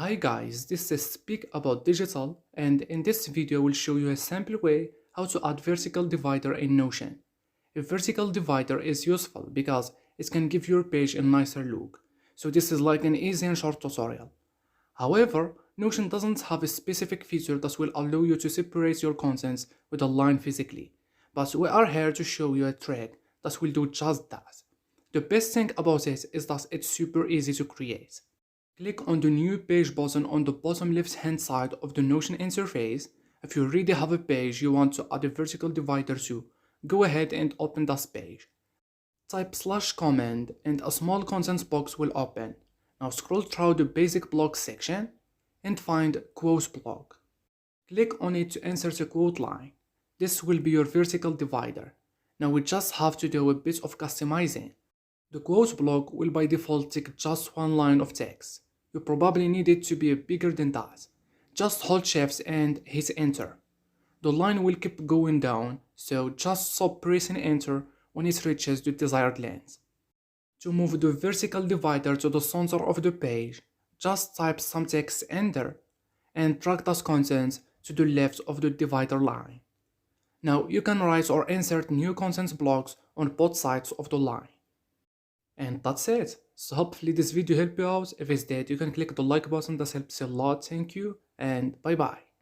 Hi guys, this is Speak About Digital, and in this video we'll show you a simple way how to add vertical divider in Notion. A vertical divider is useful because it can give your page a nicer look, so this is like an easy and short tutorial. However, Notion doesn't have a specific feature that will allow you to separate your contents with a line physically, but we are here to show you a trick that will do just that. The best thing about it is that it's super easy to create. Click on the New Page button on the bottom left-hand side of the Notion interface. If you already have a page you want to add a vertical divider to, go ahead and open that page. Type /command and a small contents box will open. Now scroll through the basic block section and find quote block. Click on it to insert a quote line. This will be your vertical divider. Now we just have to do a bit of customizing. The quote block will by default take just one line of text. You probably need it to be bigger than that. Just hold Shift and hit enter. The line will keep going down, so just stop pressing enter when it reaches the desired length. To move the vertical divider to the center of the page, just type some text in there and drag that content to the left of the divider line. Now you can write or insert new content blocks on both sides of the line. And that's it. So hopefully this video helped you out. If it did, you can click the like button, that helps a lot. Thank you and bye bye.